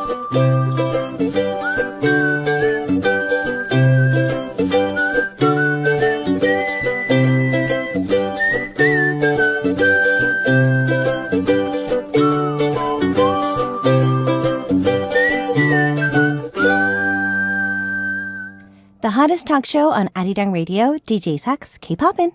The hottest talk show on Arirang Radio, DJ Sak's Kpoppin.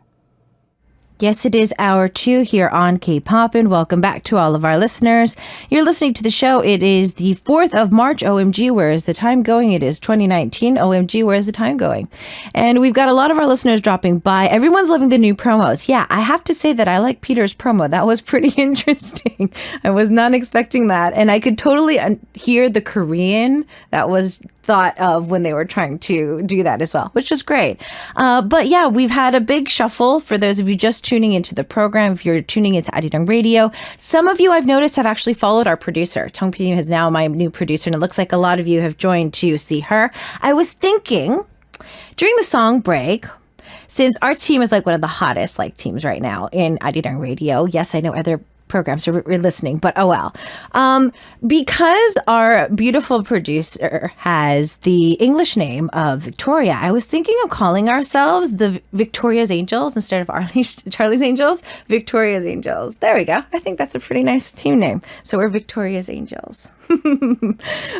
Yes, it is hour 2 here on Kpoppin. Welcome back to all of our listeners. You're listening to the show. It is the 4th of March. OMG, where is the time going? It is 2019. OMG, where is the time going? And we've got a lot of our listeners dropping by. Everyone's loving the new promos. Yeah, I have to say that I like Peter's promo. That was pretty interesting. I was not expecting that. And I could totally hear the Korean that was thought of when they were trying to do that as well, which was great. But yeah, we've had a big shuffle for those of you just tuning into the program. If you're tuning into Arirang Radio, some of you I've noticed have actually followed our producer. Tongpin is now my new producer, and it looks like a lot of you have joined to see her. I was thinking during the song break, since our team is like one of the hottest teams right now in Arirang Radio. Yes, I know other programs are listening, but oh well. Because our beautiful producer has the English name of Victoria, I was thinking of calling ourselves the Victoria's Angels instead of Charlie's Angels. Victoria's Angels. There we go. I think that's a pretty nice team name. So we're Victoria's Angels.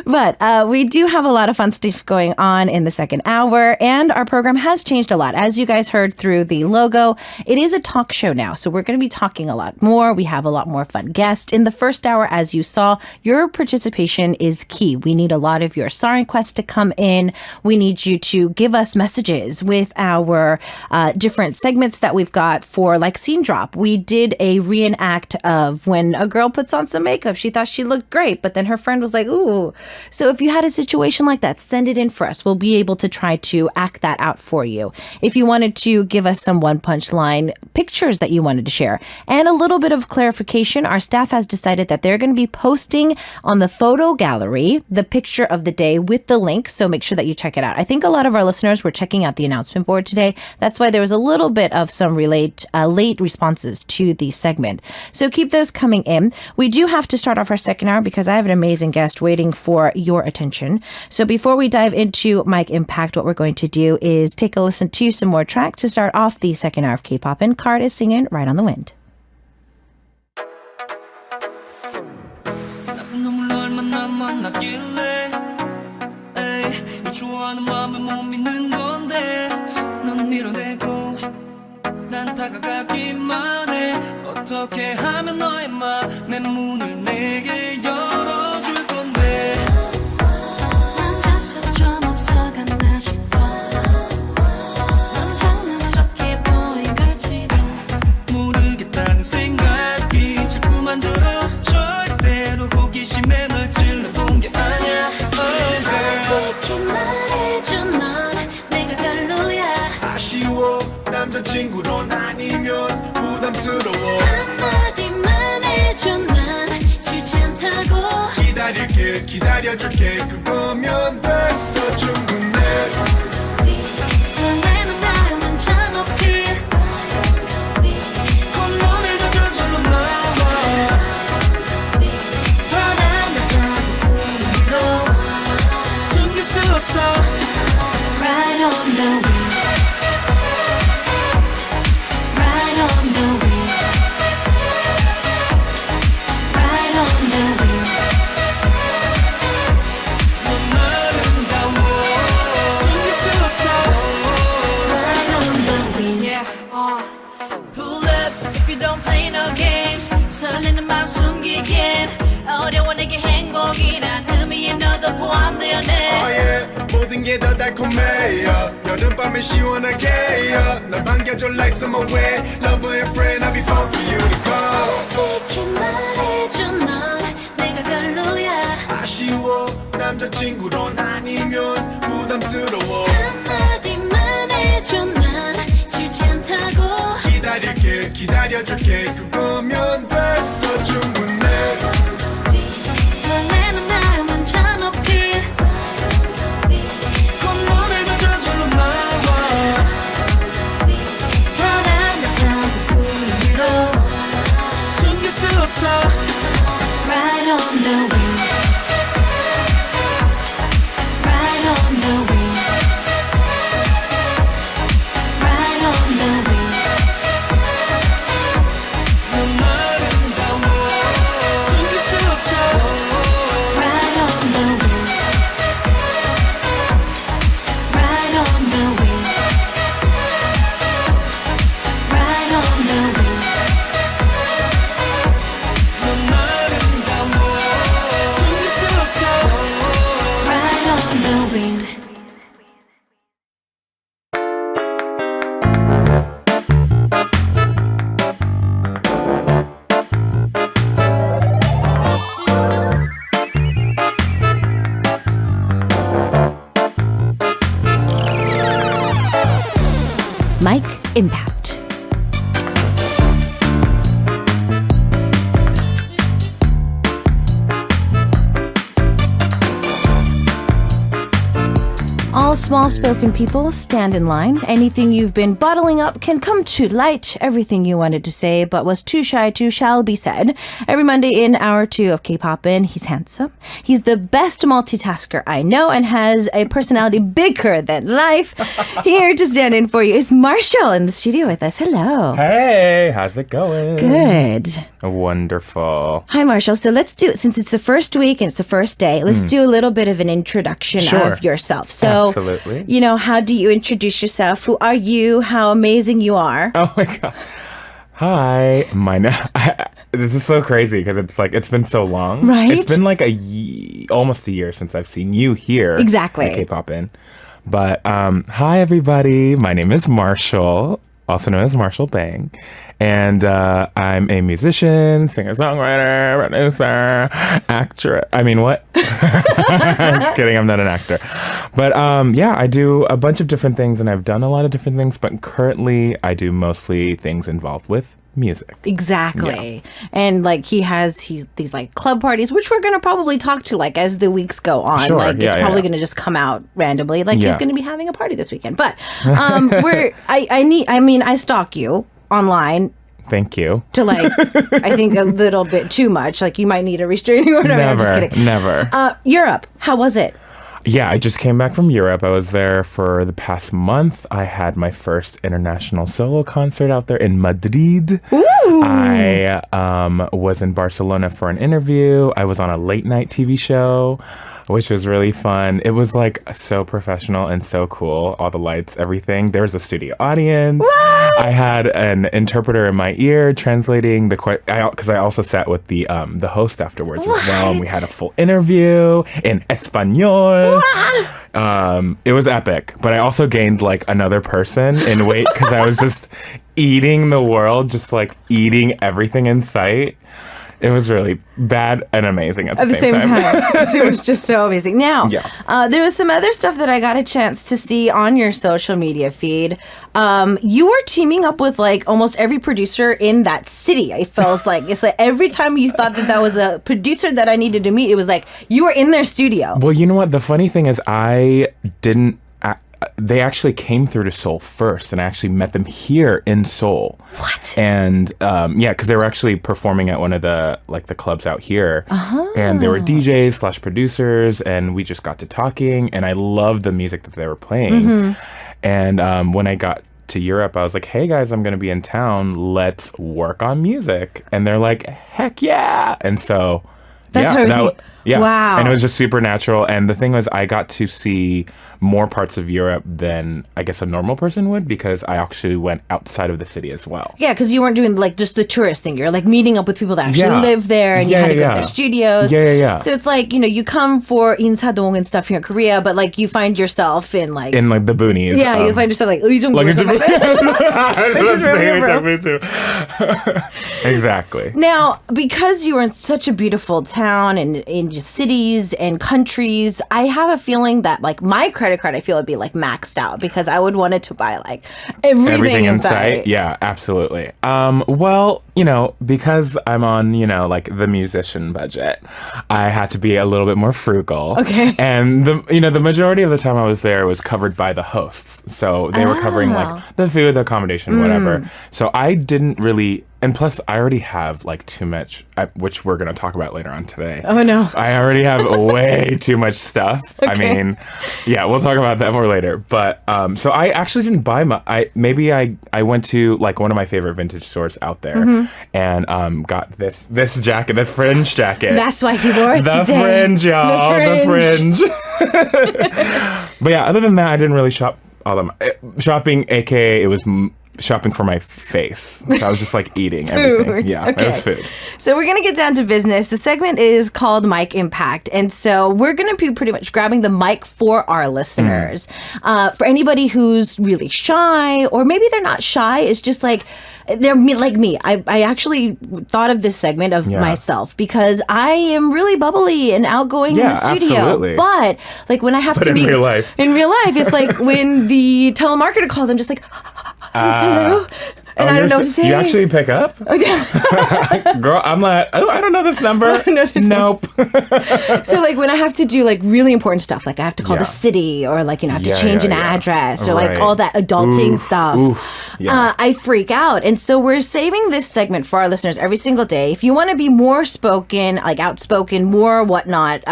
But we do have a lot of fun stuff going on in the second hour, and our program has changed a lot. As you guys heard through the logo, it is a talk show now, so we're going to be talking a lot more. We have a lot more fun guests. In the first hour, as you saw, your participation is key. We need a lot of your song requests to come in. We need you to give us messages with our different segments that we've got for Scene Drop. We did a reenact of when a girl puts on some makeup. She thought she looked great, but then her friend was like, ooh. So if you had a situation like that, send it in for us. We'll be able to try to act that out for you. If you wanted to give us some one punch line pictures that you wanted to share, and a little bit of clarification, our staff has decided that they're going to be posting on the photo gallery the picture of the day with the link. So make sure that you check it out. I think a lot of our listeners were checking out the announcement board today. That's why there was a little bit of some late responses to the segment. So keep those coming in. We do have to start off our second hour because I have an amazing guest waiting for your attention. So before we dive into Mic Impact, what we're going to do is take a listen to some more tracks to start off the second hour of Kpoppin. Card is singing Right on the Wind. 어떻게 하면 너의 맘의 문을 내게 열어줄 건데 혼자서 좀 앞서갔나 싶어 너무 장난스럽게 보인 걸지도 모르겠다는 생각이 자꾸만 들어 절대로 호기심에 널 찔러본 게 아니야 솔직히 말해줘 넌 내가 별로야 아쉬워 남자친구론 아니면 부담스러워 한마디만 해줘 난 싫지 않다고 기다릴게 기다려줄게 그거면 됐어 충분해 설레는 마음은 저 높이 콧노래가 저절로 나와 바람에 타고 구름 위로 숨길 수 없어 Right on the wind 설레는 마음 숨기긴 어려워 내게 행복이란 의미에 너도 포함되었네 모든 게 더 달콤해 여름밤을 시원하게 널 반겨줘 like summer way Lover and friend I'll be fun for you to call 솔직히 말해줘 넌 내가 별로야 아쉬워 남자친구론 아니면 부담스러워 한마디만 해줘 난 싫지 않다고 기다릴게 기다려줄게 그거면 됐어 충분해 설레는 마음은 저 높이 콧노래가 저절로 나와 바람에 타고 구름 위로 숨길 수 없어 Right on the wind Impact. All small-spoken people stand in line. Anything you've been bottling up can come to light. Everything you wanted to say but was too shy to shall be said. Every Monday in hour 2 of Kpoppin, he's handsome. He's the best multitasker I know and has a personality bigger than life. Here to stand in for you is Marshall in the studio with us. Hello. Hey, how's it going? Good. Wonderful. Hi, Marshall. So let's do it. Since it's the first week and it's the first day, let's do a little bit of an introduction of yourself. So, absolutely. you know, how do you introduce yourself? Who are you? How amazing you are. Oh my god. Hi, this is so crazy because it's been so long. Right? It's been like almost a year since I've seen you here. Exactly. At Kpoppin. But hi everybody. My name is Marshall, also known as Marshall Bang. And I'm a musician, singer-songwriter, producer, actor. I mean, what? I'm just kidding. I'm not an actor. But yeah, I do a bunch of different things, and I've done a lot of different things. But currently, I do mostly things involved with music. Exactly. Yeah. And like he's these like club parties, which we're going to probably talk to like as the weeks go on. Sure. Like it's probably going to just come out randomly. Like he's going to be having a party this weekend. But I stalk you online. Thank you. To like, I think a little bit too much. Like you might need a restraining order. I'm just kidding. Never. Europe, how was it? Yeah, I just came back from Europe. I was there for the past month. I had my first international solo concert out there in Madrid. Ooh. I was in Barcelona for an interview. I was on a late night TV show, which was really fun. It was like so professional and so cool. All the lights, everything. There was a studio audience. What? I had an interpreter in my ear translating because I also sat with the host afterwards as well, and we had a full interview in Espanol. It was epic, but I also gained like another person in weight because I was just eating the world, just like eating everything in sight. It was really bad and amazing at the same time. Because it was just so amazing. Now, there was some other stuff that I got a chance to see on your social media feed. You were teaming up with like almost every producer in that city. It feels like it's like every time you thought that was a producer that I needed to meet, it was like you were in their studio. Well, you know what? The funny thing is, they actually came through to Seoul first, and I actually met them here in Seoul. What? And because they were actually performing at one of the clubs out here, and they were DJs / producers, and we just got to talking, and I loved the music that they were playing. And when I got to Europe, I was like, "Hey guys, I'm going to be in town. Let's work on music." And they're like, "Heck yeah!" And so yeah. Wow. And it was just super natural. And the thing was, I got to see more parts of Europe than I guess a normal person would, because I actually went outside of the city as well. Yeah, because you weren't doing like just the tourist thing. You're like meeting up with people that actually live there, and you had to go to their studios. Yeah. So it's like, you come for Insadong and stuff here in Korea, but like you find yourself in like the boonies. Yeah, you find yourself like Ujeongbu or something. Which is where we're from. Me too. Exactly. Now, because you were in such a beautiful town and in just cities and countries, I have a feeling that like my credit card, I feel would be like maxed out, because I would want it to buy like everything inside. Yeah, absolutely. Well, because I'm on, like the musician budget, I had to be a little bit more frugal. Okay. And the majority of the time I was there was covered by the hosts. So they were covering like the food, the accommodation, whatever. So I didn't really. And plus, I already have like too much, which we're going to talk about later on today. Oh, no. I already have way too much stuff. Okay. I mean, yeah, we'll talk about that more later. But so I actually didn't buy I went to like one of my favorite vintage stores out there and got this jacket, the fringe jacket. That's why he wore it today. The fringe, y'all. The fringe. But yeah, other than that, I didn't really shop all of my shopping, aka it was shopping for my face. So I was just like eating everything. Yeah, okay. It was food. So we're going to get down to business. The segment is called Mic Impact. And so we're going to be pretty much grabbing the mic for our listeners. For anybody who's really shy, or maybe they're not shy, it's just like, they're like me. I actually thought of this segment of myself because I am really bubbly and outgoing in the studio. Absolutely. But like when I have to meet... in real life, it's like when the telemarketer calls, I'm just like... hello. And I don't know what to say. You actually pick up? Girl, I'm like, oh, I don't know this number. Nope. So like when I have to do like really important stuff, like I have to call the city or like, I have to change an address or like all that adulting stuff, I freak out. And so we're saving this segment for our listeners every single day. If you want to be more spoken, like outspoken, more whatnot,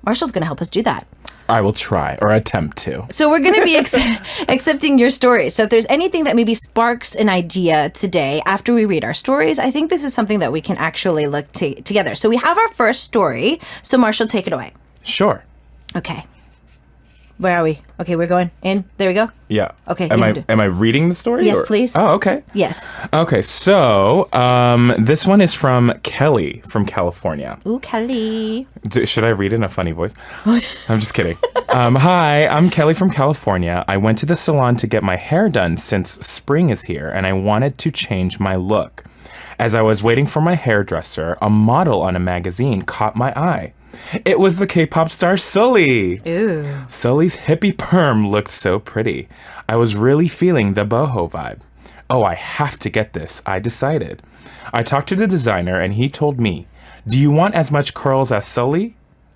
Marshall's going to help us do that. I will try or attempt to. So we're going to be accepting your stories. So if there's anything that maybe sparks an idea today after we read our stories, I think this is something that we can actually look together. So we have our first story. So Marshall, take it away. Sure. Okay. Where are we? Okay, we're going in. There we go. Yeah. Okay. Am I reading the story? Yes, please. Oh, okay. Yes. Okay, so this one is from Kelly from California. Ooh, Kelly. Should I read it in a funny voice? I'm just kidding. Hi, I'm Kelly from California. I went to the salon to get my hair done since spring is here, and I wanted to change my look. As I was waiting for my hairdresser, a model on a magazine caught my eye. It was the K-pop star Sully. Ooh. Sully's hippie perm looked so pretty. I was really feeling the boho vibe. Oh, I have to get this, I decided. I talked to the designer and he told me, do you want as much curls as Sully?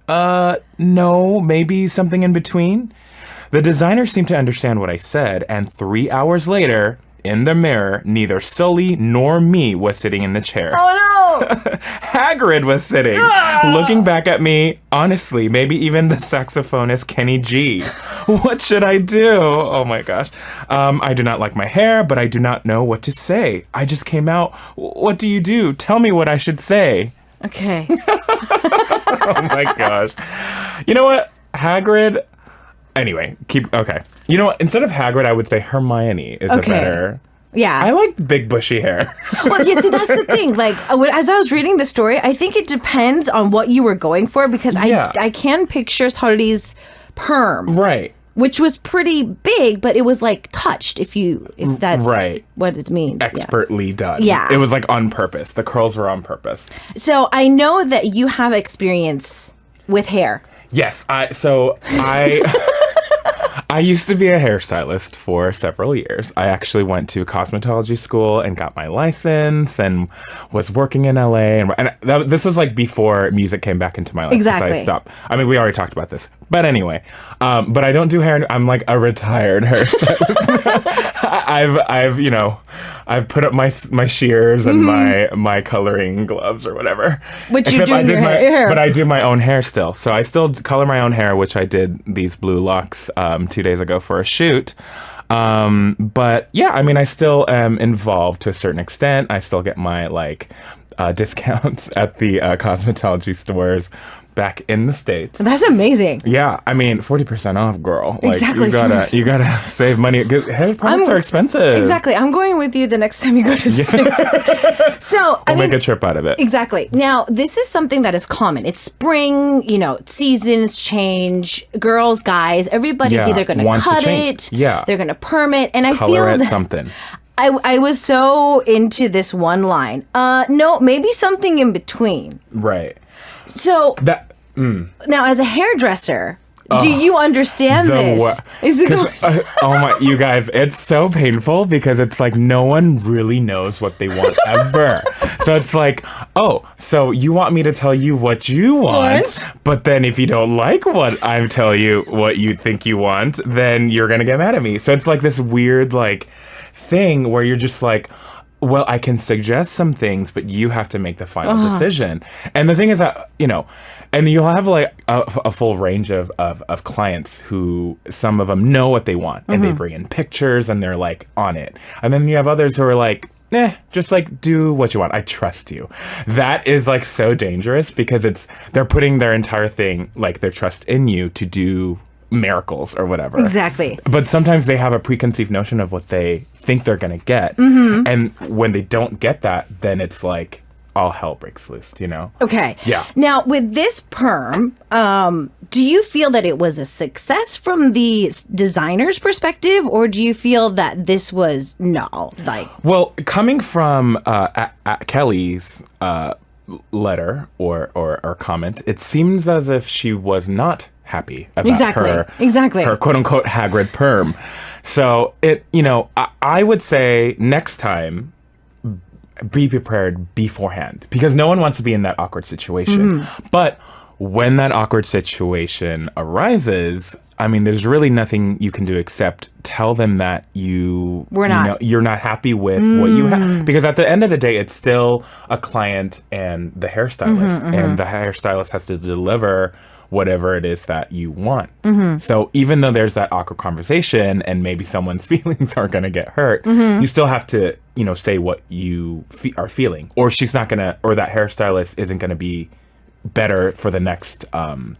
No, maybe something in between. The designer seemed to understand what I said, and 3 hours later, in the mirror, neither Sully nor me was sitting in the chair. Oh no! Hagrid was sitting, looking back at me. Honestly, maybe even the saxophonist Kenny G. What should I do? Oh my gosh. I do not like my hair, but I do not know what to say. I just came out. What do you do? Tell me what I should say. Okay. Oh my gosh. You know what? Hagrid... Anyway, okay. You know what? Instead of Hagrid, I would say Hermione is a better... Yeah. I like big bushy hair. Well, yeah, see, that's the thing. Like, as I was reading the story, I think it depends on what you were going for because I can picture Sully's perm. Right. Which was pretty big, but it was like touched, if that's what it means. Expertly done. Yeah. It was like on purpose. The curls were on purpose. So I know that you have experience with hair. Yes. I used to be a hairstylist for several years. I actually went to cosmetology school and got my license and was working in LA. This was like before music came back into my life. Exactly. I stopped. I mean, we already talked about this. But anyway, but I don't do hair. I'm like a retired hairstylist. I've put up my shears and my coloring gloves or whatever. Which you do in your hair. But I do my own hair still. So I still color my own hair, which I did these blue locks 2 days ago for a shoot. But yeah, I mean, I still am involved to a certain extent. I still get my discounts at the cosmetology stores back in the States. That's amazing. Yeah, I mean, 40% off, girl. Exactly. You gotta save money. Hair products are expensive. Exactly. I'm going with you the next time you go to the States. So I'll make a trip out of it. Exactly. Now, this is something that is common. It's spring, seasons change, girls, guys, everybody's either going to cut it, they're going to perm it, and I Color feel it something. I was so into this one line. No, maybe something in between. Right. So now, as a hairdresser, do you understand this? You guys, it's so painful because it's like no one really knows what they want ever. So it's like, so you want me to tell you what you want, but then if you don't like what I tell you what you think you want, then you're gonna get mad at me. So it's like this weird thing where you're just like, well, I can suggest some things, but you have to make the final decision. And the thing is that, and you'll have a full range of clients who some of them know what they want and they bring in pictures and they're on it. And then you have others who are just do what you want. I trust you. That is so dangerous because they're putting their entire thing, their trust in you to do miracles or whatever. Exactly. But sometimes they have a preconceived notion of what they think they're going to get. And when they don't get that, then it's all hell breaks loose, Okay. Yeah. Now, with this perm, do you feel that it was a success from the designer's perspective, or do you feel that this was Well, coming from Kelly's letter or comment, it seems as if she was not happy about Exactly. her quote unquote Hagrid perm. So I would say next time, be prepared beforehand, because no one wants to be in that awkward situation. But when that awkward situation arises, I mean, there's really nothing you can do except tell them that you're not happy with what you have. Because at the end of the day, it's still a client and the hairstylist, and the hairstylist has to deliver whatever it is that you want. So even though there's that awkward conversation and maybe someone's feelings are going to get hurt, you still have to, say what you are feeling, or that hairstylist isn't going to be better for the next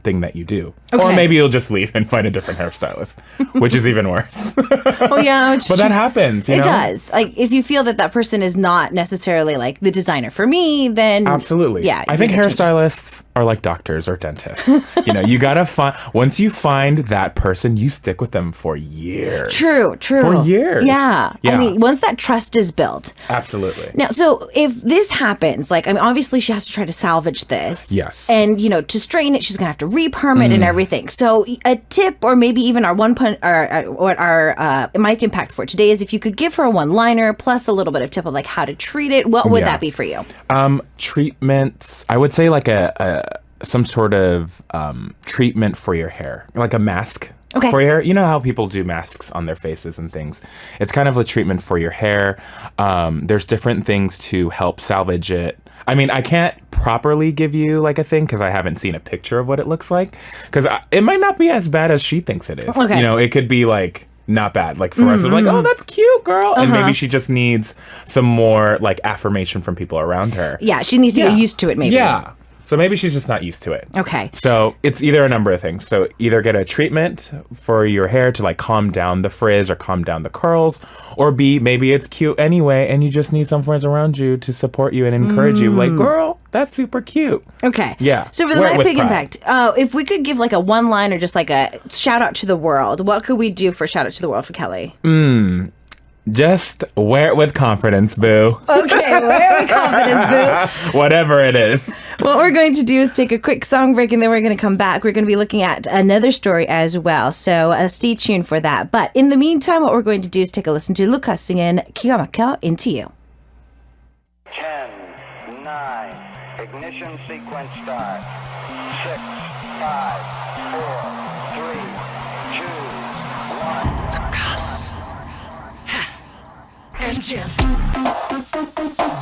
thing that you do. Okay. Or maybe you'll just leave and find a different hairstylist, which is even worse. Oh yeah, but that happens. It does. Like if you feel that that person is not necessarily like the designer for me, then absolutely. Yeah, I think hairstylists are like doctors or dentists. You gotta find, once you find that person, you stick with them for years. True. For years. Yeah. I mean, once that trust is built. Absolutely. Now, so if this happens, like, I mean, obviously she has to try to salvage this. Yes. And, to straighten it, she's going to have to re-perm it and everything. So a tip, or maybe even what our mic impact for today is, if you could give her a one-liner plus a little bit of tip of like how to treat it, what would that be for you? Treatments, I would say like some sort of treatment for your hair, like a mask. Okay. For your hair. You know how people do masks on their faces and things. It's kind of a treatment for your hair. There's different things to help salvage it. I mean, I can't properly give you like a thing because I haven't seen a picture of what it looks like, because it might not be as bad as she thinks it is. Okay. It could be like not bad. Like for us, it's like, oh, that's cute, girl. And maybe she just needs some more like affirmation from people around her. Yeah, she needs to get used to it maybe. Yeah. So maybe she's just not used to it. Okay. So it's either a number of things. So either get a treatment for your hair to like calm down the frizz or calm down the curls, or B, maybe it's cute anyway and you just need some friends around you to support you and encourage you. Like, girl, that's super cute. Okay. Yeah. So for the mic big impact, if we could give like a one line or just like a shout out to the world, what could we do for shout out to the world for Kelly? Just wear it with confidence, boo. Okay, wear it with confidence, boo. Whatever it is. What we're going to do is take a quick song break, and then we're going to come back. We're going to be looking at another story as well, so stay tuned for that. But in the meantime, what we're going to do is take a listen to Lucas singing 기가 막혀 Into You. 10, 9, ignition sequence start. 6, 5, 4, 3, 2, 1. Lucas. Engine.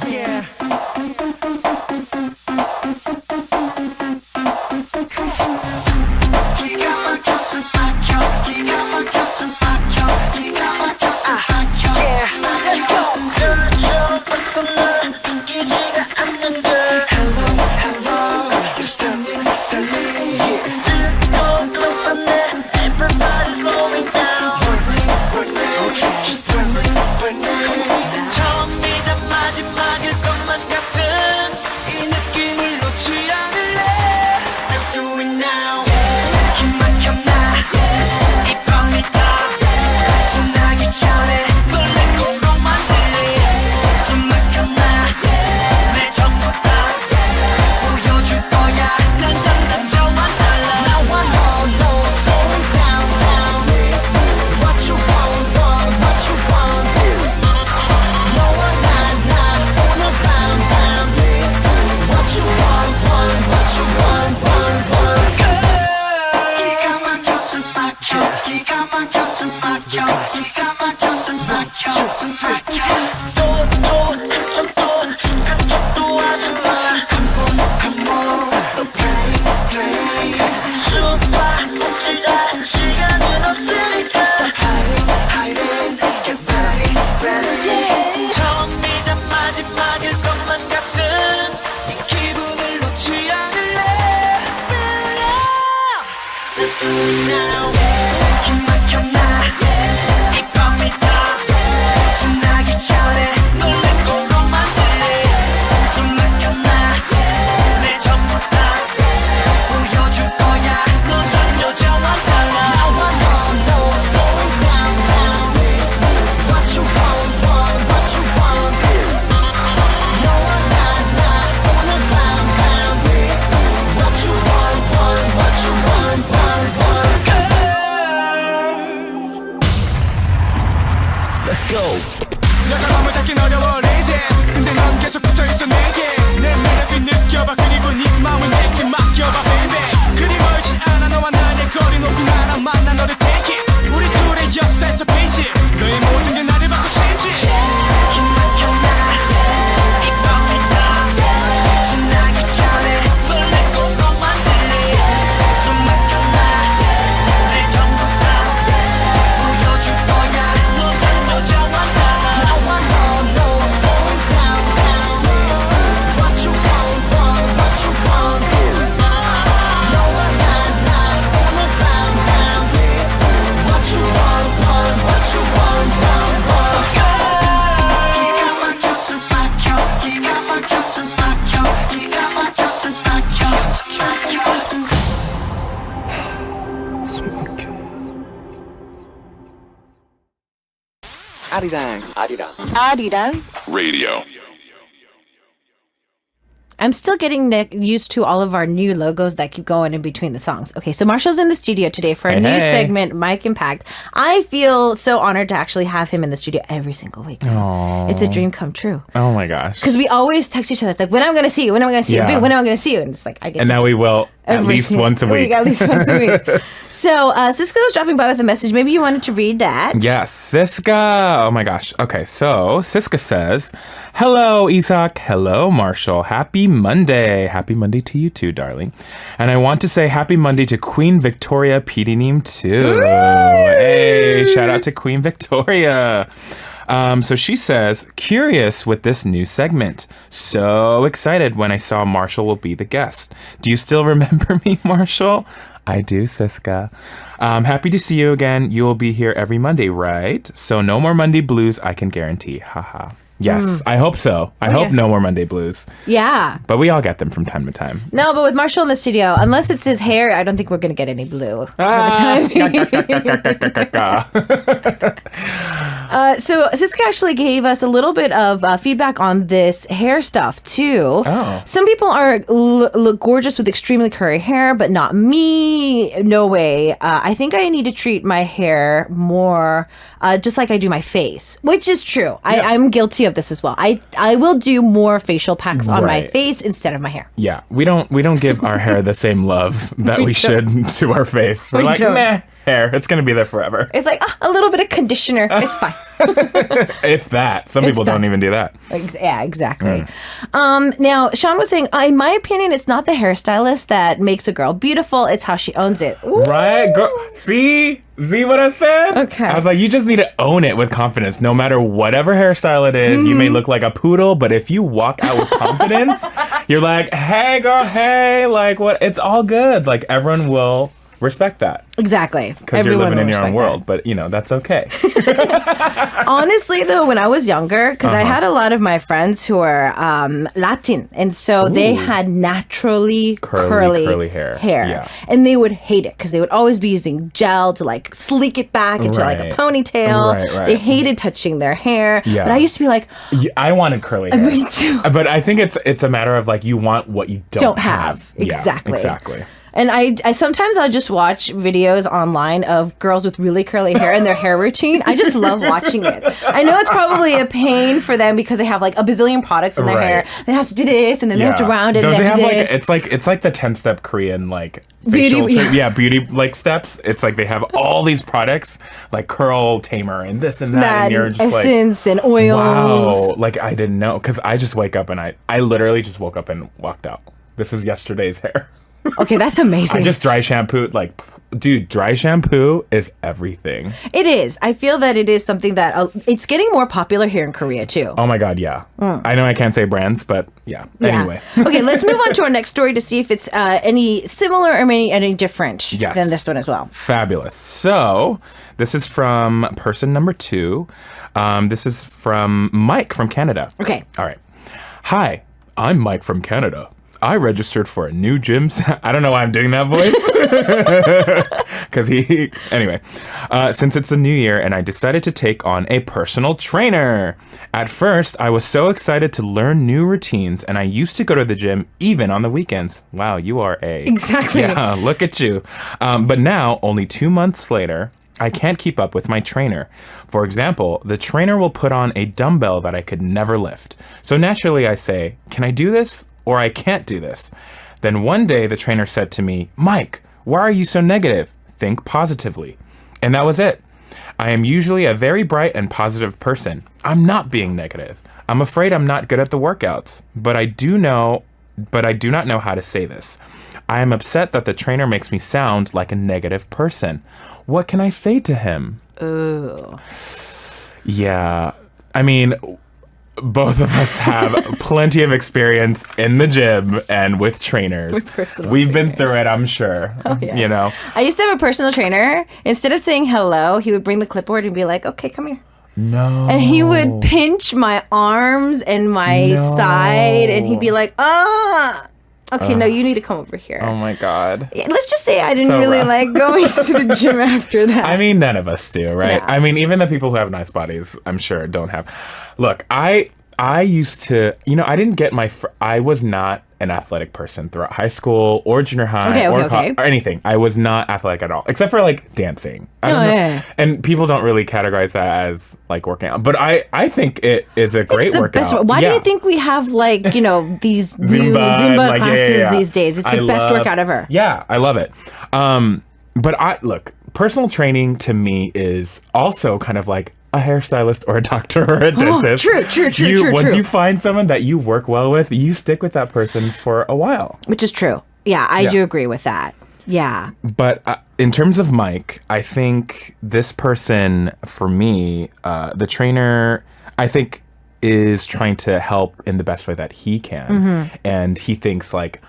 Yeah. Everybody's slowing down. Just burning. 처음이자 마지막일 것만 같은 이 느낌을 놓지 않을래. Let's do it now. 기막혀 나 이 밤이 다 지나기 전에 널 내 거로 만들래. 숨막혀 나 내 전부 다 보여줄 거야. 난 장단점만 달라. Now I know slow it down. What you want, what you want. No one not 오늘 밤. What you want, what you want. 기가 막혔음 맞춰. 기가 막혔음 맞춰. 기가 막혔음 맞춰. 또 한점 또 시간 척도 하지 마. Come on, no play. 수박 던지자 시간은 없으니까. Stop hiding, get ready. 처음이자 마지막일 것만 같은 이 기분을 놓지 않을래. Let's do it now. 기막혀 나 이 밤이 다 지나기 전에 널 내 거로 만들래. 숨막혀 나 내 전부 다 보여줄 거야. 넌 다른 여자와 달라. Now I know slow it down. What you want, what you want. No one not 오늘 밤. What you want, what you want. 아리랑 Radio. I'm still getting used to all of our new logos that keep going in between the songs. Okay, so Marshall's in the studio today for a new segment, Mike Impact. I feel so honored to actually have him in the studio every single week. Aww. It's a dream come true. Oh my gosh. Because we always text each other. It's like, when am I going to see you? When am I going to see you? Yeah. When am I going to see you? And it's like, I get And to now see we will at least once a week. At least once a week. So Siska was dropping by with a message. Maybe you wanted to read that. Yes, Siska. Oh my gosh. Okay, so Siska says, "Hello, Isak. Hello, Marshall. Happy Monday. Happy Monday to you too, darling. And I want to say happy Monday to Queen Victoria Pedinim too. Hey, shout out to Queen Victoria." So she says, "Curious with this new segment. So excited when I saw Marshall will be the guest. Do you still remember me, Marshall?" I do, Siska. Happy to see you again. You will be here every Monday, right? So no more Monday blues, I can guarantee. Haha. Yes, I hope so. I hope no more Monday blues. Yeah. But we all get them from time to time. No, but with Marshall in the studio, unless it's his hair, I don't think we're going to get any blue for the time. So Siska actually gave us a little bit of feedback on this hair stuff too. Oh. Some people are look gorgeous with extremely curly hair, but not me. No way. I think I need to treat my hair more just like I do my face, which is true. I'm guilty of this as well. I will do more facial packs on my Right. face instead of my hair. Yeah, we don't give our hair the same love that we should to our face. We're We like, don't. meh, hair, it's gonna be there forever. It's like a little bit of conditioner. It's fine. If that. Some people don't even do that. Yeah, exactly. Now, Sean was saying, in my opinion, it's not the hairstylist that makes a girl beautiful. It's how she owns it. Ooh. Right? See what I said? Okay. I was like, you just need to own it with confidence. No matter whatever hairstyle it is, you may look like a poodle, but if you walk out with confidence, you're like, hey, girl, hey, like what? It's all good. Like everyone will respect that. Exactly. Because you're living will in your own respect world. that. But, that's okay. Honestly, though, when I was younger, because I had a lot of my friends who are Latin, and so they had naturally curly hair. Yeah. And they would hate it because they would always be using gel to like sleek it back into like a Right. ponytail. Right. They hated touching their hair. Yeah. But I used to be like, I wanted curly hair. me too. But I think it's a matter of like you want what you don't have. Yeah, Exactly. And I sometimes I'll just watch videos online of girls with really curly hair and their hair routine. I just love watching it. I know it's probably a pain for them because they have like a bazillion products in their hair. They have to do this and then they have to round it. Don't and they have do like this. it's like the 10-step Korean like Beauty- facial beauty like steps. It's like they have all these products like curl tamer and this and that, and you're just like, essence and oils. wow, like I didn't know because I just wake up and I literally just woke up and walked out. This is yesterday's hair. Okay, that's amazing. I just dry shampooed. Like, dude, dry shampoo is everything. It is. I feel that it is something that it's getting more popular here in Korea too. Oh my God, yeah. I know I can't say brands, but yeah. Yeah. Anyway. Okay, let's move on to our next story to see if it's any similar or any different Yes. than this one as well. Fabulous. So this is from person number 2. This is from Mike from Canada. Okay. All right. Hi, I'm Mike from Canada. I registered for a new gym. I don't know why I'm doing that voice. Because anyway, since it's a new year and I decided to take on a personal trainer. At first, I was so excited to learn new routines and I used to go to the gym even on the weekends. Wow, you are Exactly. Yeah, look at you. But now, only 2 months later, I can't keep up with my trainer. For example, the trainer will put on a dumbbell that I could never lift. So naturally I say, can I do this? Or I can't do this. Then one day the trainer said to me, Mike, why are you so negative? Think positively. And that was it. I am usually a very bright and positive person. I'm not being negative. I'm afraid I'm not good at the workouts, but I do not know how to say this. I am upset that the trainer makes me sound like a negative person. What can I say to him? Ooh. Yeah. I mean, both of us have plenty of experience in the gym and with trainers. With personal We've been trainers. through it, I'm sure. Oh, yes. You know? I used to have a personal trainer. Instead of saying hello, he would bring the clipboard and be like, okay, come here. No. And he would pinch my arms and my side, and he'd be like, Okay, no, you need to come over here. Oh my God. Let's just say I didn't So really rough. like going to the gym after that. I mean, none of us do, right? Yeah. I mean, even the people who have nice bodies, I'm sure, don't have. Look, I used to, I didn't get I was not an athletic person throughout high school or junior high or anything. I was not athletic at all, except for like dancing. I don't know. Yeah. And people don't really categorize that as like working out, but I think it is a great It's the workout. best. Why do you think we have like these new Zumba like, classes these days? It's the best workout ever. Yeah, I love it. But look, personal training to me is also kind of like a hairstylist or a doctor or a dentist. True. Once you find someone that you work well with, you stick with that person for a while. Which is true. Yeah, I do agree with that. Yeah. But in terms of Mike, I think this person, for me, the trainer, I think is trying to help in the best way that he can. And he thinks like,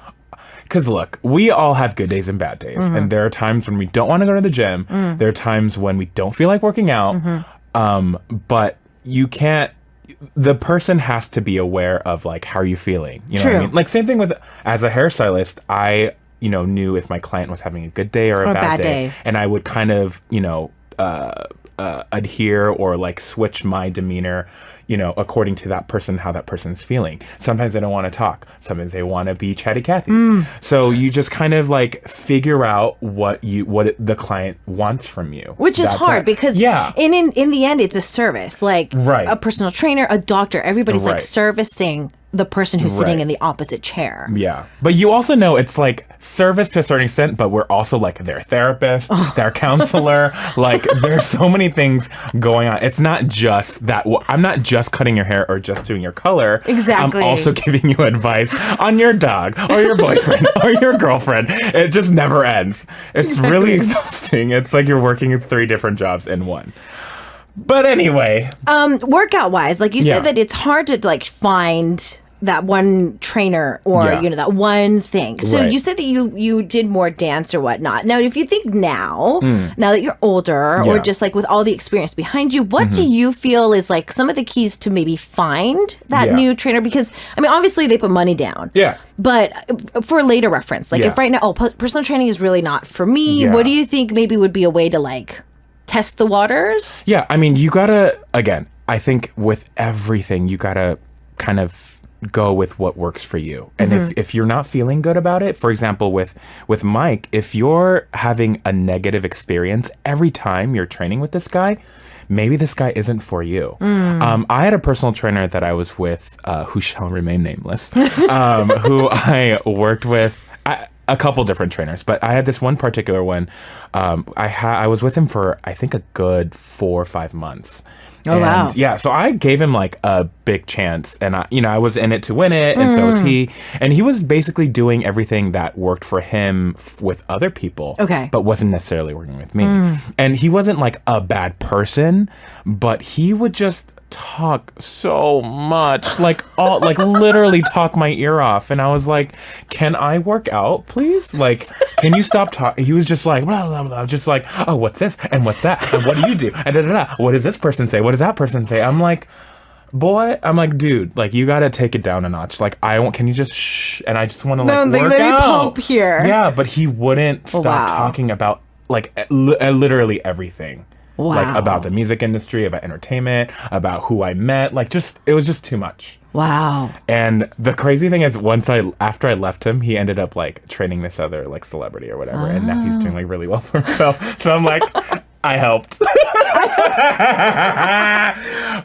because look, we all have good days and bad days. And there are times when we don't want to go to the gym. There are times when we don't feel like working out. But you can't, the person has to be aware of like, how are you feeling? You know what I mean? Like same thing with, as a hairstylist, I, knew if my client was having a good day or a bad day. And I would kind of, adhere or like switch my demeanor, according to that person, how that person's feeling. Sometimes they don't want to talk. Sometimes they want to be chatty Cathy. So you just kind of like figure out what the client wants from you. Which is hard because in the end, it's a service. Like a personal trainer, a doctor, everybody's like servicing the person who's sitting in the opposite chair. Yeah. But you also know it's like service to a certain extent, but we're also like their therapist, their counselor. Like there's so many things going on. It's not just that. I'm not just cutting your hair or just doing your color. Exactly. I'm also giving you advice on your dog or your boyfriend or your girlfriend. It just never ends. It's really exhausting. It's like you're working 3 different jobs in one. But anyway. Workout wise, like you said that it's hard to like find that one trainer or that one thing. So you said that you did more dance or whatnot. Now if you think now that you're older or just like with all the experience behind you, what do you feel is like some of the keys to maybe find that new trainer? Because I mean obviously they put money down, but for later reference, like if right now personal training is really not for me, what do you think maybe would be a way to like test the waters? I mean you gotta, again, I think with everything you gotta kind of go with what works for you. And if you're not feeling good about it, for example, with Mike, if you're having a negative experience every time you're training with this guy, maybe this guy isn't for you. I had a personal trainer that I was with, who shall remain nameless, who I worked with. A couple different trainers, but I had this one particular one. I was with him for I think a good 4 or 5 months. Oh, wow. Yeah, so I gave him like a big chance, and I was in it to win it, and so was he. And he was basically doing everything that worked for him with other people, but wasn't necessarily working with me. And he wasn't like a bad person, but he would just talk so much, like literally talk my ear off. And I was like, can I work out, please? Like, can you stop talking? He was just like, blah, blah, blah, just like, oh, what's this? And what's that? And what do you do? And da, da, da. What does this person say? What does that person say? I'm like, dude, like, you gotta take it down a notch. Like, can you just shh? And I just want to work out. Pump here. Yeah, but he wouldn't stop talking about like literally everything. Wow. Like about the music industry, about entertainment, about who I met. Like it was just too much. Wow. And the crazy thing is after I left him, he ended up like training this other like celebrity or whatever. And now he's doing like really well for himself. So I'm like, I helped.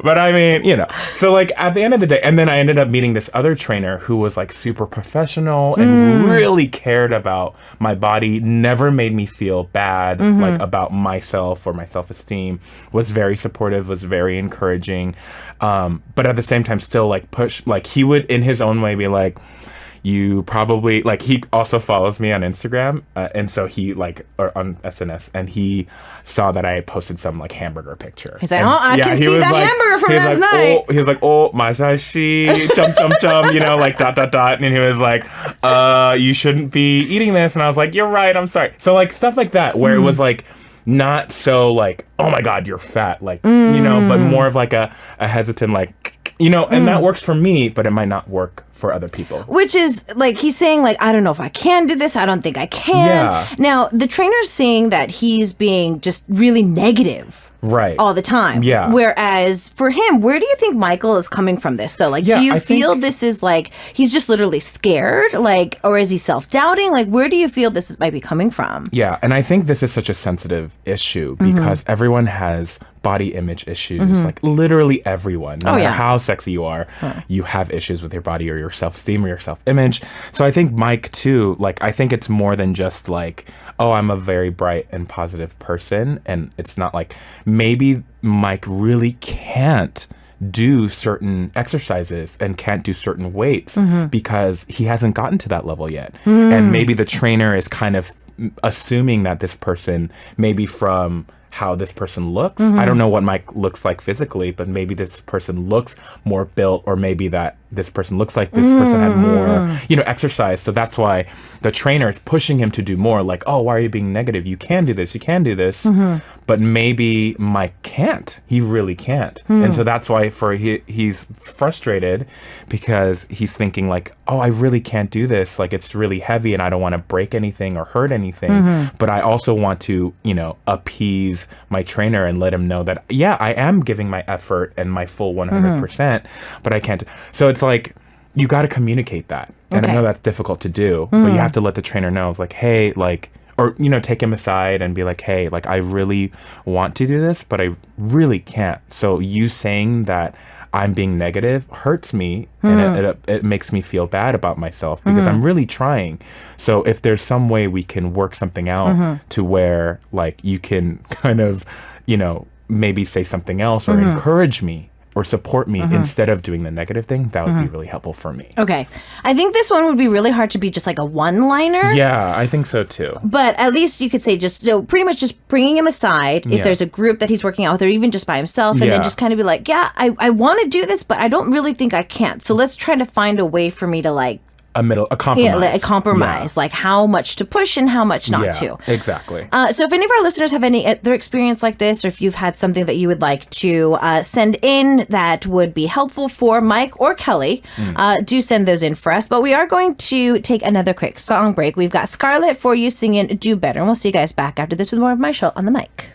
But I mean, so like at the end of the day, and then I ended up meeting this other trainer who was like super professional and really cared about my body, never made me feel bad like about myself or my self-esteem, was very supportive, was very encouraging. But at the same time still like push, like he would in his own way be like, you probably like, he also follows me on Instagram, and so he like, or on SNS, and he saw that I posted some like hamburger picture. He's like, I can see that hamburger from last night. He was like, oh, masashi, chum, like dot, and he was like, you shouldn't be eating this. And I was like, you're right, I'm sorry. So like stuff like that, where it was like, not so like, oh my God, you're fat, like, but more of like a hesitant, like, and that works for me, but it might not work for other people. Which is like, he's saying like, I don't know if I can do this. I don't think I can. Yeah. Now, the trainer's saying that he's being just really negative. Right. All the time. Yeah. Whereas for him, where do you think Michael is coming from this though? Like, Yeah, do you I feel think- this is like, he's just literally scared? Like, or is he self-doubting? Like, where do you feel this might be coming from? Yeah, and I think this is such a sensitive issue because everyone has body image issues. Like literally everyone, no matter yeah. how sexy you are, you have issues with your body or your self-esteem or your self-image. So I think Mike too, like I think it's more than just like, oh, I'm a very bright and positive person. And it's not like maybe Mike really can't do certain exercises and can't do certain weights because he hasn't gotten to that level yet. And maybe the trainer is kind of assuming that this person, maybe from how this person looks. I don't know what Mike looks like physically, but maybe this person looks more built, or maybe that this person looks like this person had more, exercise. So that's why the trainer is pushing him to do more. Like, oh, why are you being negative? You can do this. You can do this. But maybe Mike can't. He really can't. And so that's why he's frustrated because he's thinking like, oh, I really can't do this. Like, it's really heavy and I don't want to break anything or hurt anything. But I also want to, appease my trainer and let him know that, yeah, I am giving my effort and my full 100%, but I can't. So it's like, you got to communicate that. And I know that's difficult to do, but you have to let the trainer know. It's like, hey, like, or, take him aside and be like, hey, like, I really want to do this, but I really can't. So you saying that I'm being negative hurts me and it makes me feel bad about myself because I'm really trying. So if there's some way we can work something out to where like you can kind of, maybe say something else or encourage me or support me instead of doing the negative thing, that would be really helpful for me. Okay. I think this one would be really hard to be just like a one-liner. Yeah, I think so too. But at least you could say pretty much just bringing him aside if there's a group that he's working out with or even just by himself and then just kind of be like, yeah, I want to do this, but I don't really think I can. So let's try to find a way for me to like a compromise. Yeah, like a compromise, like how much to push and how much not to. Exactly. So if any of our listeners have any other experience like this, or if you've had something that you would like to send in that would be helpful for Mike or Kelly, do send those in for us. But we are going to take another quick song break. We've got Scarlett for you singing Do Better. And we'll see you guys back after this with more of my show on the mic.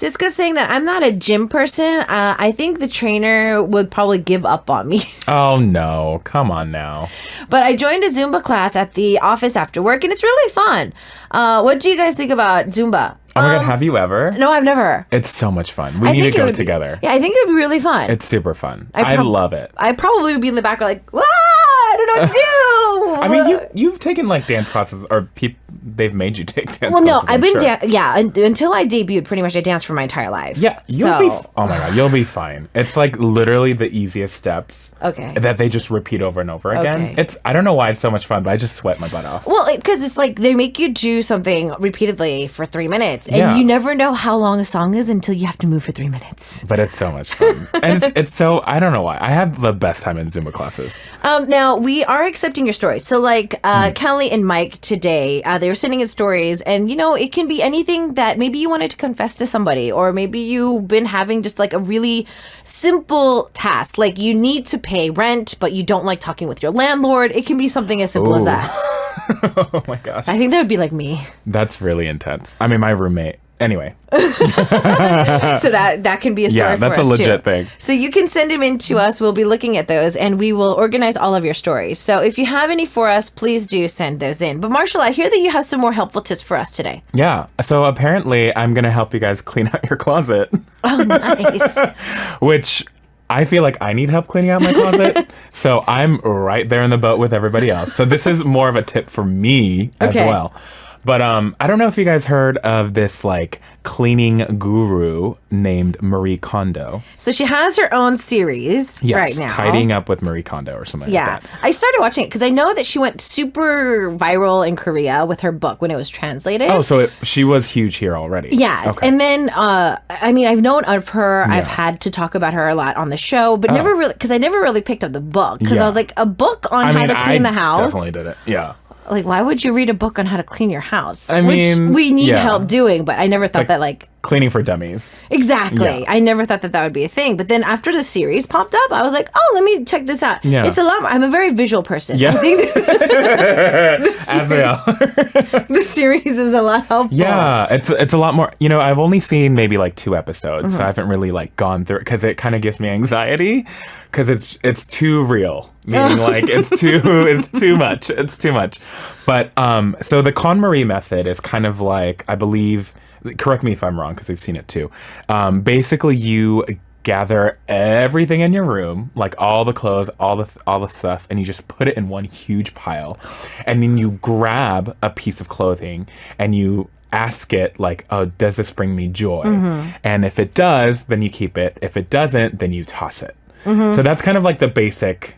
Siska's saying that I'm not a gym person. I think the trainer would probably give up on me. Oh, no. Come on now. But I joined a Zumba class at the office after work, and it's really fun. What do you guys think about Zumba? Oh my God, have you ever? No, I've never. It's so much fun. We need to go together. Yeah, I think it would be really fun. It's super fun. I love it. I probably would be in the background like, "Wah, I don't know what to do." I mean, you've taken like dance classes, or they've made you take dance Well, classes. no, I've been until I debuted, pretty much I danced for my entire life. Yeah, oh my God, you'll be fine. It's like literally the easiest steps. Okay. That they just repeat over and over again. Okay. I don't know why it's so much fun, but I just sweat my butt off. Well, because it's like they make you do something repeatedly for 3 minutes, and you never know how long a song is until you have to move for 3 minutes. But it's so much fun. And it's so, I don't know why. I have the best time in Zumba classes. Now, we are accepting your stories. So, like, Kelly and Mike today, they were sending in stories, and, it can be anything that maybe you wanted to confess to somebody, or maybe you've been having just, like, a really simple task. Like, you need to pay rent, but you don't like talking with your landlord. It can be something as simple as that. Oh, my gosh. I think that would be like me. That's really intense. I mean, my roommate. Anyway. So that can be a story for us, yeah, that's a legit thing. So you can send them in to us. We'll be looking at those, and we will organize all of your stories. So if you have any for us, please do send those in. But Marshall, I hear that you have some more helpful tips for us today. Yeah. So apparently I'm going to help you guys clean out your closet. Oh, nice. Which I feel like I need help cleaning out my closet. So I'm right there in the boat with everybody else. So this is more of a tip for me as well. But I don't know if you guys heard of this like cleaning guru named Marie Kondo. So she has her own series right now. Tidying Up with Marie Kondo or something like that. I started watching it because I know that she went super viral in Korea with her book when it was translated. Oh, so she was huge here already. Yeah. Okay. And then, I mean, I've known of her. Yeah. I've had to talk about her a lot on the show, but never really, because I never really picked up the book. Because I was like, a book on how to clean the house? Definitely did it. Yeah. Like, why would you read a book on how to clean your house? I mean, which we need help doing, but I never thought that, like... Cleaning for dummies. Exactly. Yeah. I never thought that would be a thing. But then after the series popped up, I was like, oh, let me check this out. Yeah. It's a lot more... I'm a very visual person. Yeah. I think the series is a lot helpful. Yeah, it's a lot more... I've only seen maybe like 2 episodes, so I haven't really like gone through it, because it kind of gives me anxiety, because it's too real. Meaning like it's too much. It's too much. But so the KonMari method is kind of like, I believe, correct me if I'm wrong because I've seen it too. Basically you gather everything in your room, like all the clothes, all the stuff, and you just put it in one huge pile. And then you grab a piece of clothing and you ask it like, oh, does this bring me joy? And if it does, then you keep it. If it doesn't, then you toss it. So that's kind of like the basic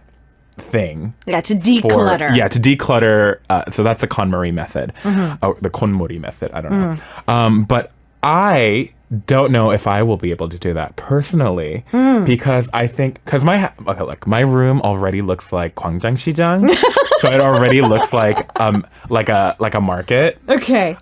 thing. Yeah, to declutter. To declutter. So that's the KonMari method. Or the KonMori method. I don't know. But I don't know if I will be able to do that personally because I think my room already looks like Gwangjang-sijang. So it already looks like a market. Okay.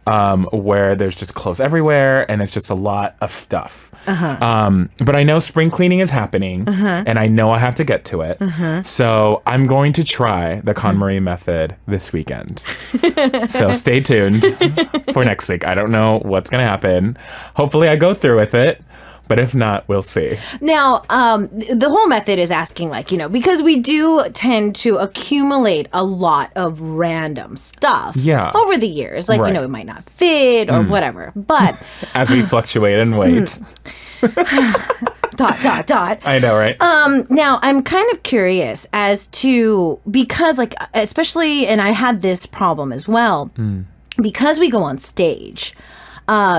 Where there's just clothes everywhere and it's just a lot of stuff. But I know spring cleaning is happening and I know I have to get to it. So I'm going to try the KonMari method this weekend. So stay tuned for next week. I don't know what's going to happen. Hopefully I go through with it. But if not, we'll see. Now, the whole method is asking, like, because we do tend to accumulate a lot of random stuff over the years. Like, it might not fit or whatever. But as we fluctuate in weight. Dot. I know, right? Now, I'm kind of curious as to, because, like, especially, and I had this problem as well, because we go on stage.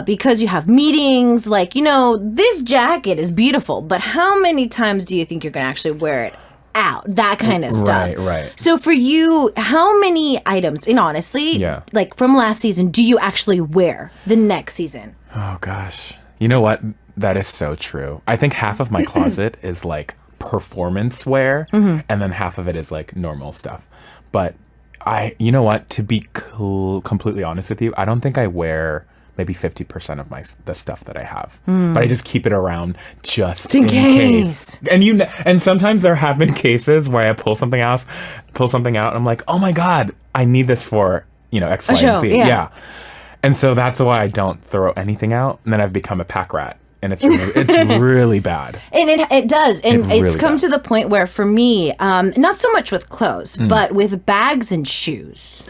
Because you have meetings, like, this jacket is beautiful, but how many times do you think you're going to actually wear it out? That kind of stuff. Right. So for you, how many items, and honestly, like from last season, do you actually wear the next season? Oh, gosh. You know what? That is so true. I think half of my closet is like performance wear, and then half of it is like normal stuff. But you know what? To be completely honest with you, I don't think I wear maybe 50% of the stuff that I have, but I just keep it around just in case. And sometimes there have been cases where I pull something out, and I'm like, oh my God, I need this for X, Y, and Z. Yeah. And so that's why I don't throw anything out. And then I've become a pack rat. and it's really bad. And it does. And It it's really come does. to the point where for me, not so much with clothes, but with bags and shoes.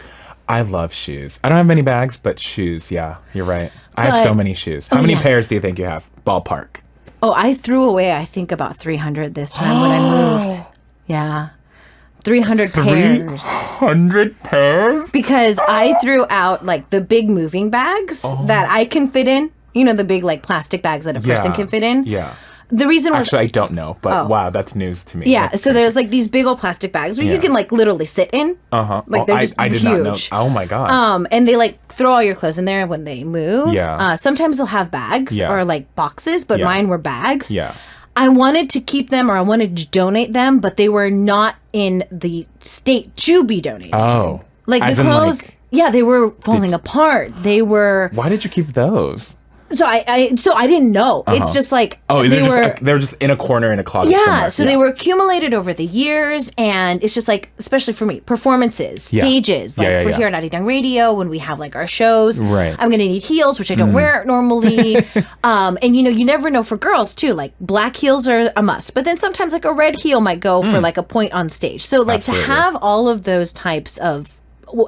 I love shoes. I don't have many bags, but shoes, yeah, you're right. I have But- so many shoes. How many yeah. pairs do you think you have? Ballpark. Oh, I threw away, I think, about 300 this time when I moved. Yeah. 300 pairs. 100 pairs? Because I threw out like the big moving bags that I can fit in. You know, the big like plastic bags that a person can fit in. Yeah. The reason was Actually, I don't know, but wow, that's news to me. yeah, That's so there's like these big old plastic bags where you Yeah. can like literally sit in. Like they're just I did huge. not know. Oh my god. And they like throw all your clothes in there when they move. Yeah. Sometimes they'll have bags Yeah. or like boxes, but Yeah. mine were bags. Yeah. I wanted to keep them or I wanted to donate them, but they were not in the state to be donated. Oh. Like As the in, clothes, yeah, they were falling apart. They were Why did you keep those? so I didn't know. It's just like Oh, they were they were just in a corner in a closet yeah, somewhere. so they were accumulated over the years, and it's just like, especially for me, performances, Yeah. stages, like Yeah, for yeah. here at Arirang Radio when we have like our shows. Right. I'm gonna need heels, which I don't wear normally. And you know, you never know for girls too. Like black heels are a must, but then sometimes like a red heel might go for like a point on stage. So like Absolutely. to have all of those types of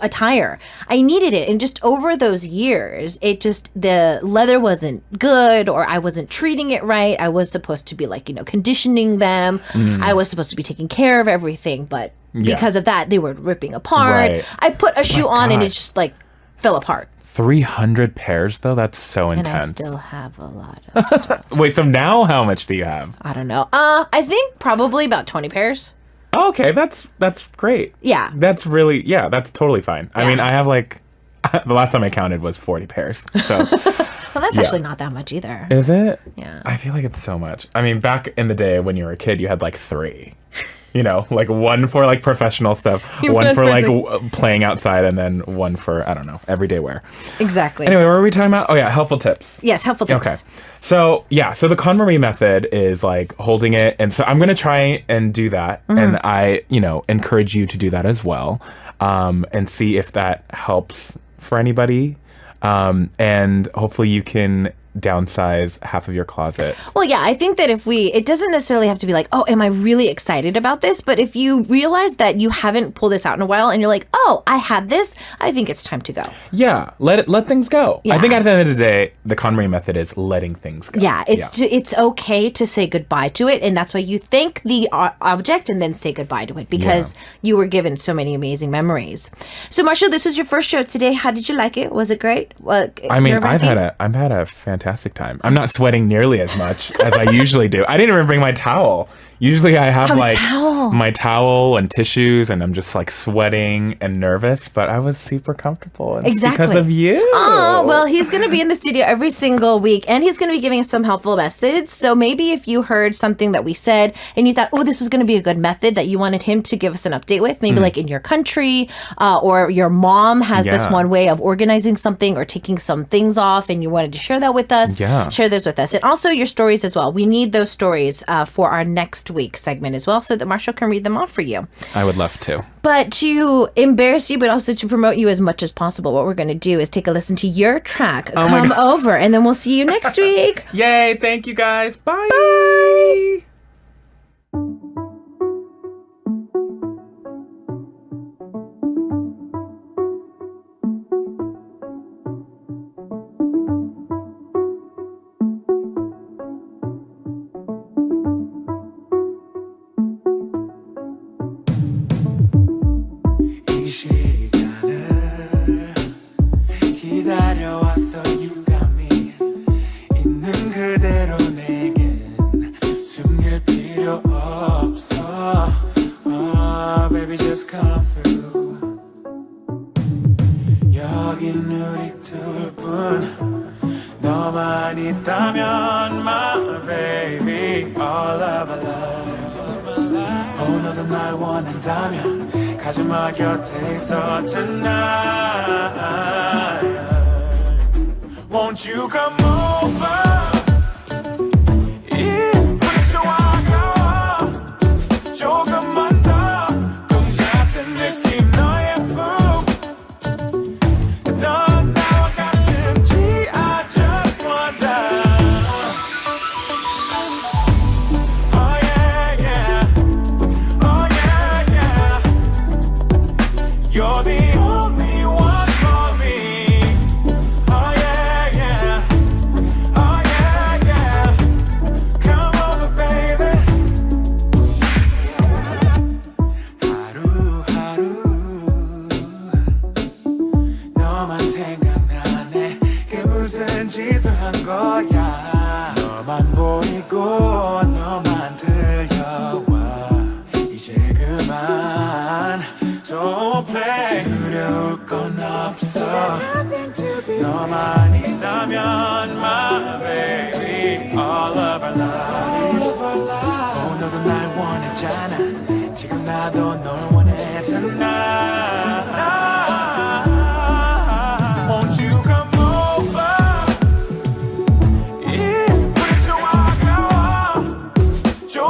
attire, I needed it, and just over those years it just the leather wasn't good, or I wasn't treating it right. I was supposed to be like, you know, conditioning them. I was supposed to be taking care of everything, but Yeah. because of that they were ripping apart. Right. I put a shoe on and it God. just like fell apart, 300 pairs though. That's so and intense. I still have a lot of stuff. Wait, so now how much do you have? I don't know, I think probably about 20 pairs. Oh, okay, that's great. Yeah. That's really that's totally fine. I Yeah. mean, I have like the last time I counted was 40 pairs. So Well, that's actually not that much either. is it? Yeah. I feel like it's so much. I mean, back in the day when you were a kid, you had like 3. You know, like one for like professional stuff, one for like playing outside, and then one for, I don't know, everyday wear. Exactly. Anyway, what were we talking about? Oh yeah, helpful tips. Yes, helpful tips. Okay. So the KonMari method is like holding it. And so I'm going to try and do that. And I, encourage you to do that as well. And see if that helps for anybody. And hopefully you can downsize half of your closet. Well, yeah, I think that it doesn't necessarily have to be like, oh, am I really excited about this? But if you realize that you haven't pulled this out in a while and you're like, oh, I had this, I think it's time to go. Yeah. Let things go. Yeah. I think at the end of the day, the KonMari method is letting things go. Yeah, it's okay to say goodbye to it. And that's why you thank the object and then say goodbye to it, because you were given so many amazing memories. So, Marshall, this was your first show today. How did you like it? Was it great? I mean, I've nerve-wracking? had a fantastic time. I'm not sweating nearly as much as I usually do. I didn't even bring my towel. Usually I have my towel and tissues, and I'm just like sweating and nervous, but I was super comfortable. And it's Exactly. because of you. Oh, well, he's going to be in the studio every single week, and he's going to be giving us some helpful methods. So maybe if you heard something that we said and you thought, oh, this was going to be a good method that you wanted him to give us an update with, maybe like in your country, or your mom has this Yeah. one way of organizing something or taking some things off, and you wanted to share that with us, share those with us. And also your stories as well. We need those stories for our next week's segment as well, so that Marshall can read them off for you. I would love to. But to embarrass you, but also to promote you as much as possible, what we're going to do is take a listen to your track, Come Over, and then we'll see you next week. Yay, thank you guys. Bye. Bye. 이 시간을 기다려왔어 You got me 있는 그대로 내겐 숨길 필요 없어 Baby just come through 여긴 우리 둘뿐 너만 있다면 My baby All of our life 오늘도 날 원한다면 가지마 곁에 있어 tonight Won't you come over Yeah, 우리 좋아요 조금만 더 꿈 같은 느낌 너의 품 넌 나와 같은지 I just wonder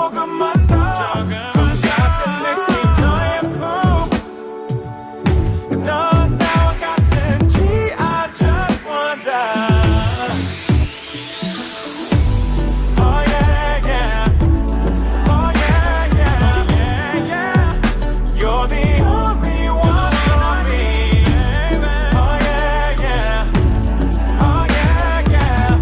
조금만 더 꿈 같은 느낌 너의 품 넌 나와 같은지 I just wonder Oh yeah yeah Oh yeah yeah yeah yeah You're the only one for me Oh yeah yeah Oh yeah yeah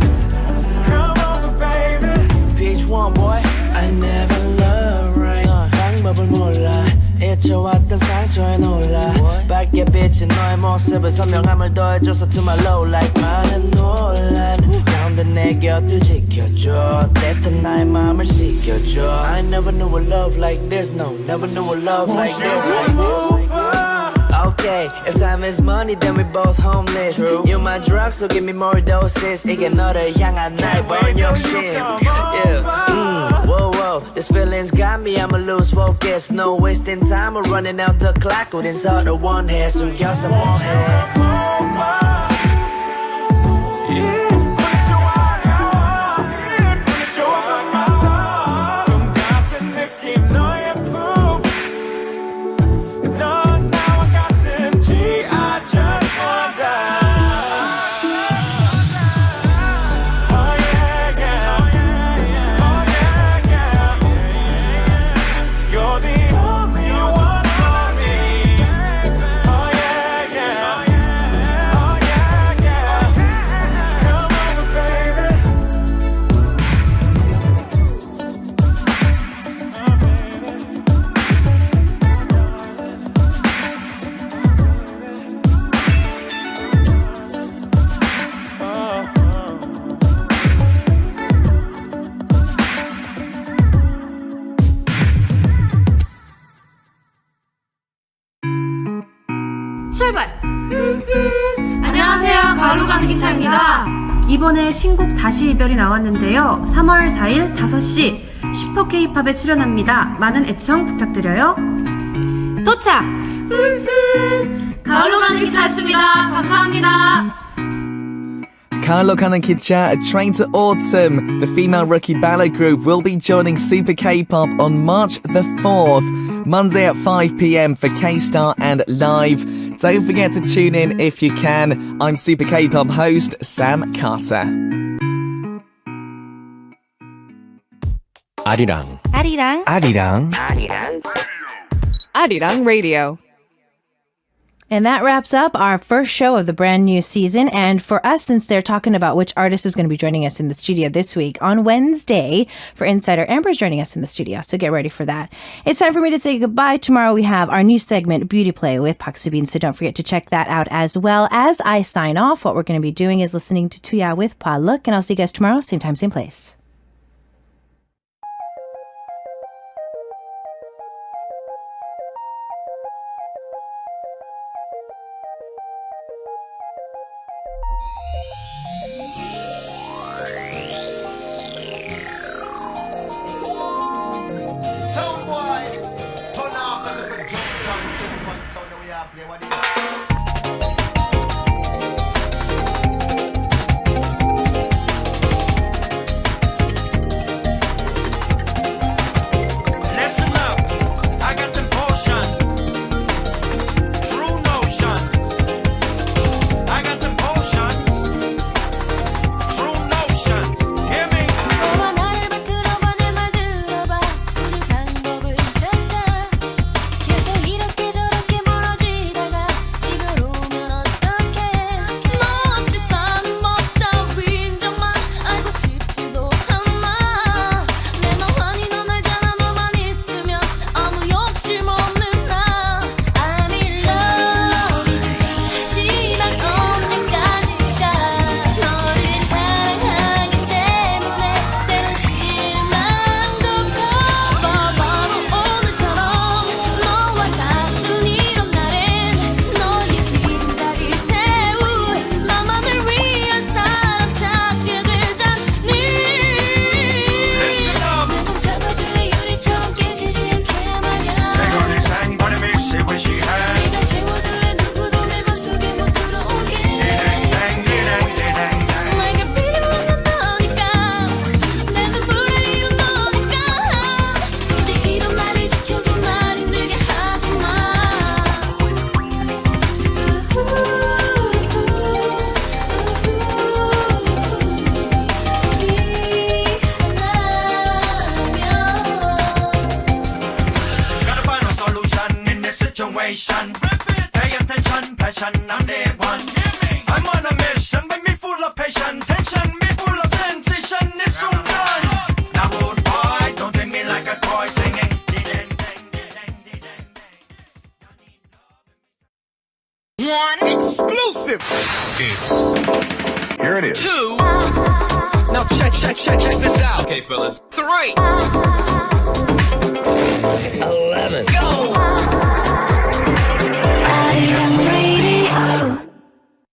Come over baby Beach one boy I never love right 방법을 몰라 잊혀왔던 상처에 놀라 밝게 비친 너의 모습은 선명함을 더해줘서 to my low light 많은 논란 가운데 내 곁을 지켜줘 때던 나의 마음을 씻겨줘 I never knew a love like this no never knew a love like this Okay, if time is money, then we both homeless. True. You my drug, so give me more doses. 이게 너를 향한 나의 번역심. Yeah. Whoa, whoa. This feeling's got me, I'ma lose focus. No wasting time, we're running out the clock. 우린 서로 원해, 숨겨서 뭐해. 출발! 안녕하세요. 가을로 가는 기차입니다. 이번에 신곡 다시 이별이 나왔는데요. 3월 4일 5시 슈퍼 K팝에 출연합니다. 많은 애청 부탁드려요. 도착! 가을로 가는 기차였습니다. 감사합니다. Carlo Kanakicha, A Train to Autumn. The female rookie ballad group will be joining Super K-pop on March the 4th, Monday at 5 p.m. for K-Star and Live. Don't forget to tune in if you can. I'm Super K-pop host Sam Carter. 아리랑 아리랑. 아리랑 Radio. And that wraps up our first show of the brand new season. And for us, since they're talking about which artist is going to be joining us in the studio this week, on Wednesday, for Insider, Amber's joining us in the studio. So get ready for that. It's time for me to say goodbye. Tomorrow we have our new segment, Beauty Play with Park Soo-bin. So don't forget to check that out as well. As I sign off, what we're going to be doing is listening to Tuya with Pa Look. And I'll see you guys tomorrow, same time, same place. nation. Pay attention, passion, I'm day one. I'm on a mission, make me full of passion. Tension, me full of sensation. It's so done. Now, old boy, don't take me like a toy singing. Exclusive. Here it is. 2. Now check this out. Okay, fellas. 3. 11. Go.